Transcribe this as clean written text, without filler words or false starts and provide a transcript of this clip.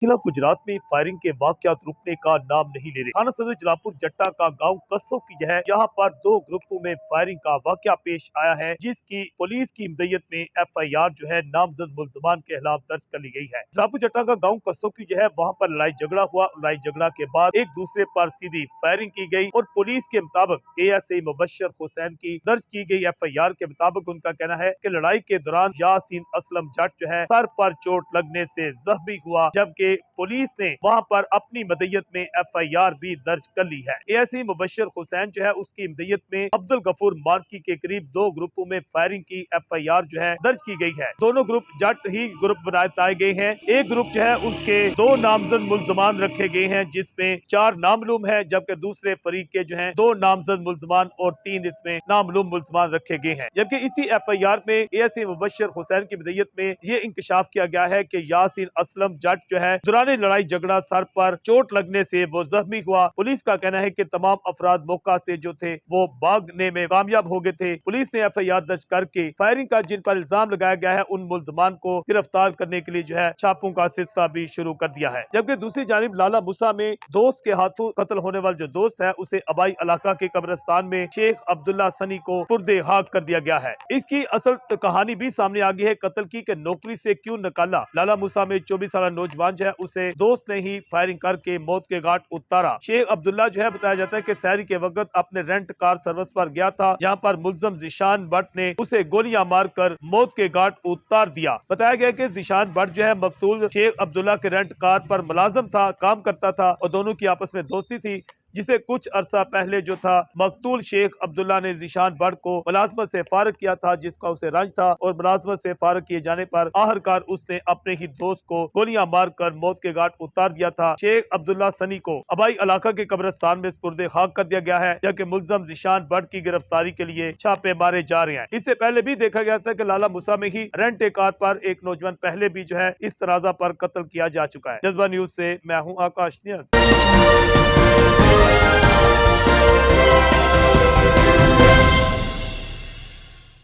जिला गुजरात में फायरिंग के वाकयात रुकने का नाम नहीं ले रहे। थाना सदर जलापुर जट्टा का गांव कस्सों की है, यहाँ पर दो ग्रुपों में फायरिंग का वाकया पेश आया है, जिसकी पुलिस की हिदायत में FIR जो है नामजद मुल्जमान के खिलाफ दर्ज कर ली गई है। जलापुर जट्टा का गांव कस्सों की जो है वहाँ पर लड़ाई झगड़ा हुआ। लड़ाई झगड़ा के बाद एक दूसरे पर सीधी फायरिंग की गई और पुलिस के मुताबिक ASI मुबशर हुसैन की दर्ज की गई FIR के मुताबिक उनका कहना है कि लड़ाई के दौरान यासीन असलम जट जो है सर पर चोट लगने से जख्मी हुआ, जबकि पुलिस ने वहां पर अपनी मदयत में FIR भी दर्ज कर ली है। ASI मुबशर हुसैन जो है उसकी मदयत में अब्दुल गफूर मार्की के करीब दो ग्रुपों में फायरिंग की FIR जो है दर्ज की गई है। दोनों ग्रुप जट ही ग्रुप बताए गए हैं। एक ग्रुप जो है उसके दो नामजद मुल्जमान रखे गए हैं, जिसमें 4 नामलूम है, जबकि दूसरे फरीक के जो है 2 नामजद मुल्जमान और 3 इसमें नामलूम मुल्जमान रखे गए हैं। जबकि इसी FIR में ASI मुबशर हुसैन की मदयत में ये इंकशाफ किया गया है कि यासीन असलम जट जो है दौरान लड़ाई झगड़ा सर पर चोट लगने से वो जख्मी हुआ। पुलिस का कहना है कि तमाम अफराद मौका से जो थे वो भागने में कामयाब हो गए थे। पुलिस ने FIR दर्ज करके फायरिंग का जिन पर इल्जाम लगाया गया है उन मुल्जमान को गिरफ्तार करने के लिए जो है छापों का सिलसिला भी शुरू कर दिया है। जबकि दूसरी जानिब लाला मूसा में दोस्त के हाथों कत्ल होने वाला जो दोस्त है उसे अबाई इलाका के कब्रिस्तान में शेख अब्दुल्ला सनी को पुर्दे खाक कर दिया गया है। इसकी असल कहानी भी सामने आ गई है कत्ल की कि नौकरी से क्यों निकाला। लाला मूसा में 24 साल नौजवान जो है उसे दोस्त ने ही फायरिंग करके मौत के घाट उतारा। शेख अब्दुल्ला जो है बताया जाता है कि सहरी के वक्त अपने रेंट कार सर्विस पर गया था। यहाँ पर मुल्जम जिशान भट्ट ने उसे गोलियां मारकर मौत के घाट उतार दिया। बताया गया कि जिशान भट्ट जो है मकतूल शेख अब्दुल्ला के रेंट कार पर मुलाजिम था, काम करता था और दोनों की आपस में दोस्ती थी, जिसे कुछ अरसा पहले जो था मकतूल शेख अब्दुल्ला ने जिशान भट्ट को मुलाजमत से फारग किया था, जिसका उसे रंज था और मुलाजमत से फारग किए जाने पर आखिरकार उसने अपने ही दोस्त को गोलियां मारकर मौत के घाट उतार दिया था। शेख अब्दुल्ला सनी को अबाई इलाका के कब्रिस्तान में सुपुर्दे खाक कर दिया गया है, जबकि मुल्जम जिशान भट्ट की गिरफ्तारी के लिए छापे मारे जा रहे हैं। इससे पहले भी देखा गया था कि लाला मूसा में ही रेंट कार पर एक नौजवान पहले भी जो है इस तराजा पर कत्ल किया जा चुका है। जज्बा न्यूज से मैं हूँ आकाश नियाज़।